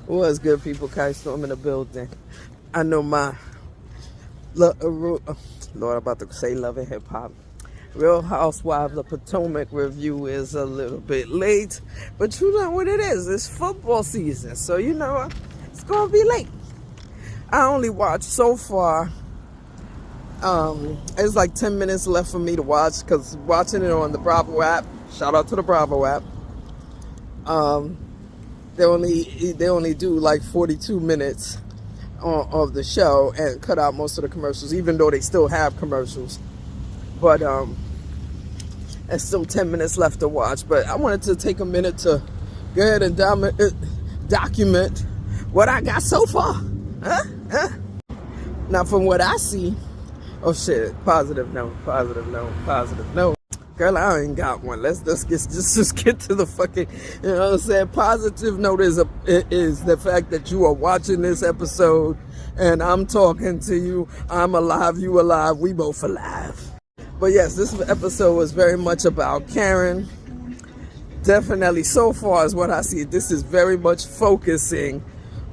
What's good, people? Kai Storm in the building. I know my Lord, I'm about to say Love and Hip Hop. Real Housewives of Potomac review is a little bit late, but you know what it is. It's football season, so you know what? It's gonna be late. I only watched so far. It's like 10 minutes left for me to watch because watching it on the Bravo app. Shout out to the Bravo app. They only do like 42 minutes of the show and cut out most of the commercials, even though they still have commercials. But it's still 10 minutes left to watch. But I wanted to take a minute to go ahead and document what I got so far. Now, from what I see, oh shit, positive note. Girl, I ain't got one. Let's just get to the fucking, you know what I'm saying? Positive note is the fact that you are watching this episode and I'm talking to you. I'm alive, you alive, we both alive. But yes, this episode was very much about Karen. Definitely, so far as what I see, this is very much focusing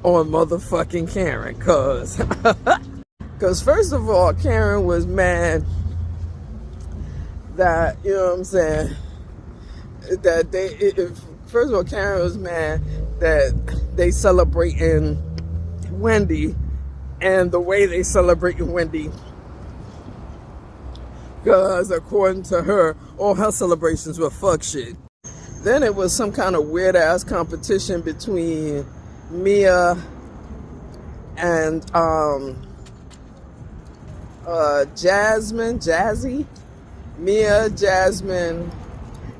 on motherfucking Karen. Cause first of all, Karen was mad that, you know what I'm saying, that first of all, Karen was mad that they celebrating Wendy and the way they celebrating Wendy, because according to her, all her celebrations were fuck shit. Then it was some kind of weird ass competition between Mia and Mia, Jasmine,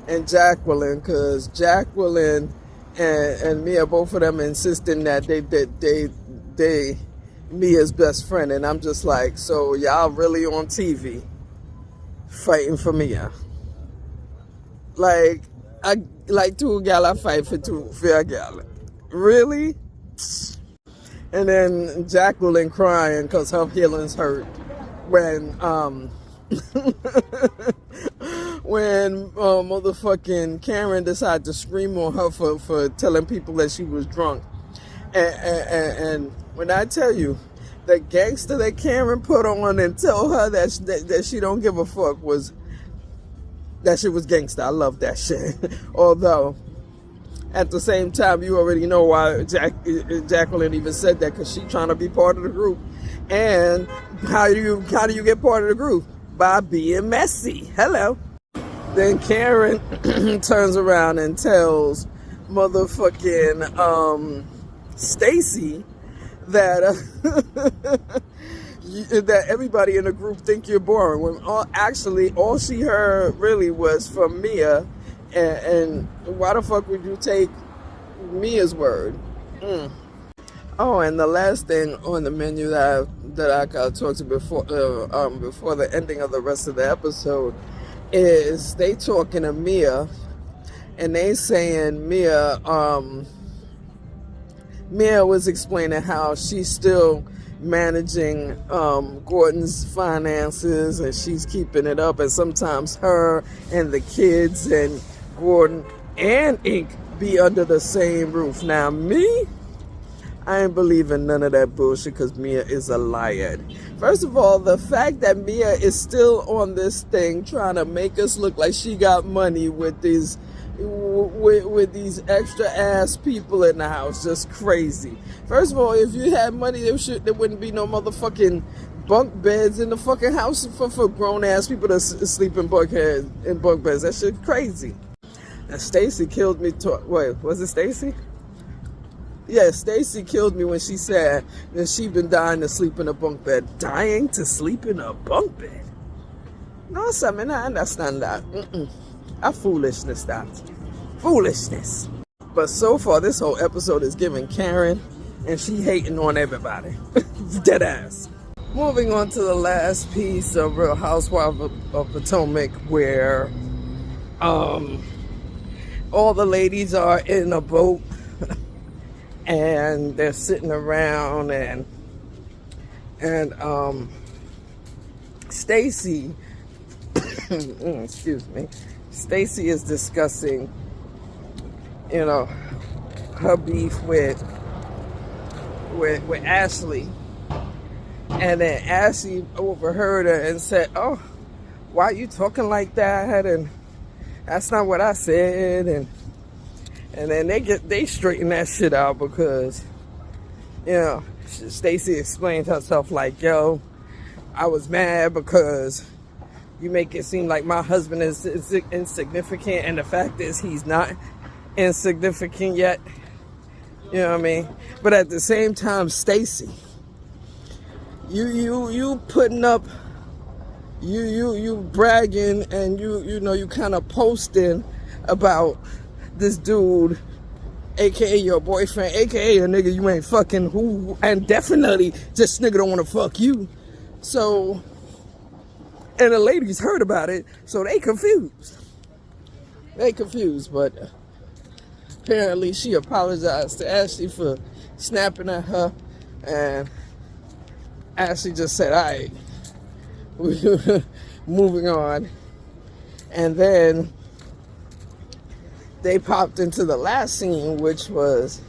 and Jacqueline, because Jacqueline and Mia, both of them insisting that they Mia's best friend, and I'm just like, so y'all really on TV fighting for Mia? Like two gal fight for a gal, really? And then Jacqueline crying because her feelings hurt when when motherfucking Karen decided to scream on her for telling people that she was drunk. And when I tell you, the gangster that Karen put on and tell her that she don't give a fuck, that shit was gangster. I love that shit. Although, at the same time, you already know why Jacqueline even said that, because she trying to be part of the group. And how do you get part of the group? By being messy. Hello. Then Karen turns around and tells motherfucking Stacy that that everybody in the group think you're boring, when all she heard really was from Mia. And why the fuck would you take Mia's word? Oh, and the last thing on the menu that I got to talk to before the ending of the rest of the episode is they talking to Mia, and they saying Mia was explaining how she's still managing Gordon's finances, and she's keeping it up, and sometimes her and the kids and Gordon and Ink be under the same roof. Now me, I ain't believing none of that bullshit, because Mia is a liar. First of all, the fact that Mia is still on this thing trying to make us look like she got money with these extra ass people in the house, just crazy. First of all, if you had money, there wouldn't be no motherfucking bunk beds in the fucking house for grown ass people to sleep in bunk beds. That shit crazy. And Stacy killed me. Wait, was it Stacy? Yeah, Stacy killed me when she said that she'd been dying to sleep in a bunk bed. Dying to sleep in a bunk bed? No, something I understand that. Foolishness, that. Foolishness. But so far, this whole episode is giving Karen, and she hating on everybody. Dead ass. Moving on to the last piece of Real Housewives of Potomac, where all the ladies are in a boat and they're sitting around, and Stacy excuse me, Stacy is discussing, you know, her beef with with Ashley. And then Ashley overheard her and said, "Oh, why are you talking like that? And that's not what I said." And then they straighten that shit out because, you know, Stacey explained herself like, "Yo, I was mad because you make it seem like my husband is insignificant, and the fact is he's not insignificant yet." You know what I mean? But at the same time, Stacey, you putting up, you bragging, and you kind of posting about this dude, aka your boyfriend, aka a nigga you ain't fucking, who, and definitely this nigga don't want to fuck you. So, and the ladies heard about it, so they confused. But apparently she apologized to Ashley for snapping at her, and Ashley just said, "All right, moving on." And then they popped into the last scene, which was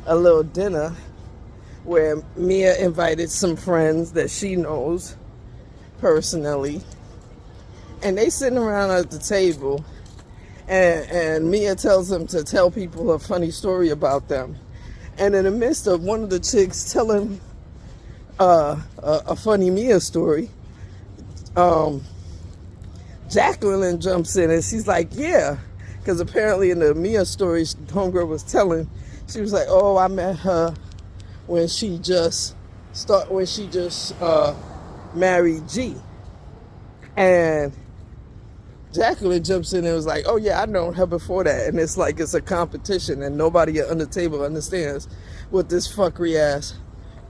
a little dinner where Mia invited some friends that she knows personally, and they sitting around at the table, and Mia tells them to tell people a funny story about them. And in the midst of one of the chicks telling a funny Mia story, Jacqueline jumps in and she's like, "Yeah," because apparently in the Mia story homegirl was telling, she was like, "Oh, I met her when she just married G." And Jacqueline jumps in and was like, "Oh yeah, I known her before that." And it's like it's a competition and nobody at the table understands what this fuckery ass.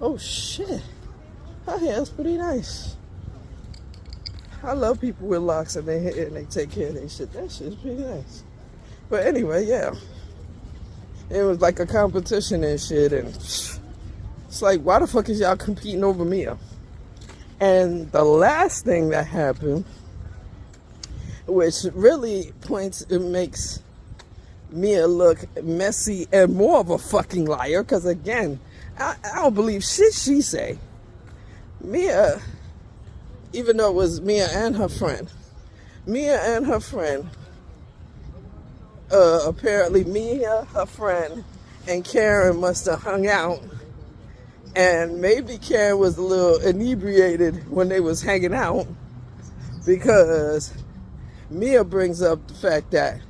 Oh shit, her hair's pretty nice. I love people with locks in their hair and they take care of their shit. That shit's pretty nice. But anyway, yeah, it was like a competition and shit, and it's like, why the fuck is y'all competing over Mia? And the last thing that happened, which really makes Mia look messy and more of a fucking liar, because again, I don't believe shit she say. Mia, even though it was Mia and her friend, apparently Mia, her friend, and Karen must have hung out, and maybe Karen was a little inebriated when they was hanging out, because Mia brings up the fact that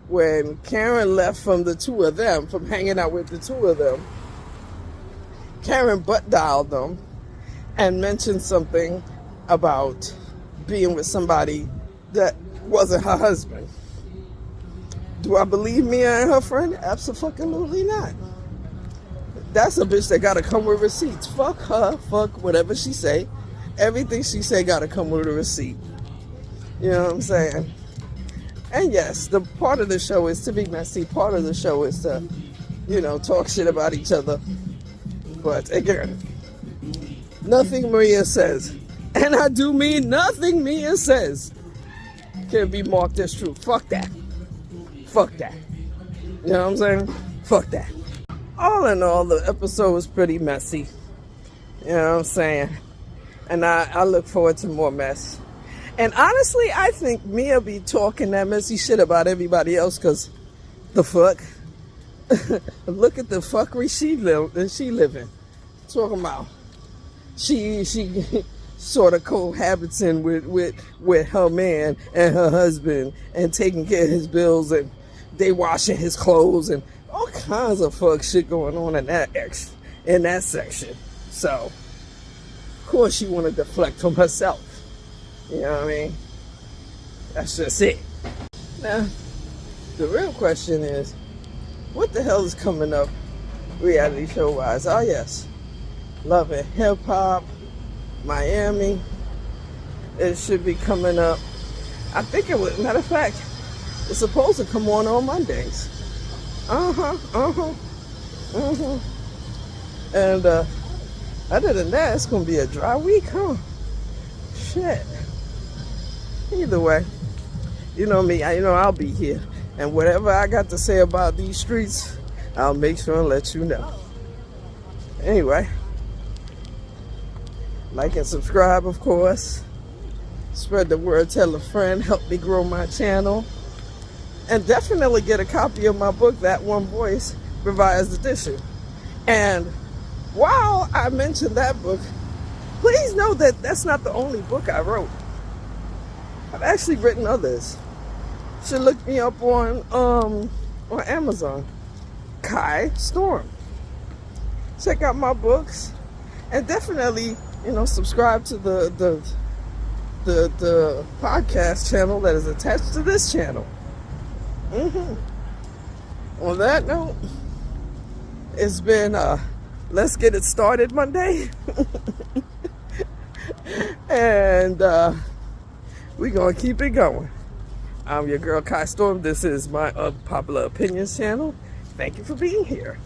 when Karen left from the two of them, from hanging out with the two of them, Karen butt dialed them and mentioned something about being with somebody that wasn't her husband. Do I believe Mia and her friend? Absolutely not. That's a bitch that gotta come with receipts. Fuck her, fuck whatever she say. Everything she say gotta come with a receipt. You know what I'm saying? And yes, the part of the show is to be messy. Part of the show is to, talk shit about each other. But again, nothing Maria says, and I do mean nothing Mia says, can be marked as true. Fuck that. Fuck that. You know what I'm saying? Fuck that. All in all, the episode was pretty messy. You know what I'm saying? And I look forward to more mess. And honestly, I think Mia be talking that messy shit about everybody else, because the fuck? Look at the fuckery she living. Talking about she sort of cohabiting with her man and her husband and taking care of his bills, and they washing his clothes and all kinds of fuck shit going on in that section. So of course she want to deflect from herself. You know what I mean? That's just it. Now, the real question is, what the hell is coming up reality show wise? Oh yes, Love and Hip Hop, Miami. It should be coming up. I think it would, matter of fact, it's supposed to come on Mondays. And other than that, it's gonna be a dry week, huh? Shit. Either way, you know me, I'll be here. And whatever I got to say about these streets, I'll make sure and let you know. Anyway, like and subscribe, of course. Spread the word, tell a friend, help me grow my channel. And definitely get a copy of my book, That One Voice, Revised Edition. And while I mentioned that book, please know that that's not the only book I wrote. I've actually written others. You should look me up on Amazon. Kai Storm. Check out my books, and definitely, subscribe to the podcast channel that is attached to this channel. On that note, it's been let's get it started Monday. And we're gonna keep it going. I'm your girl Kai Storm. This is my Popular Opinions channel. Thank you for being here.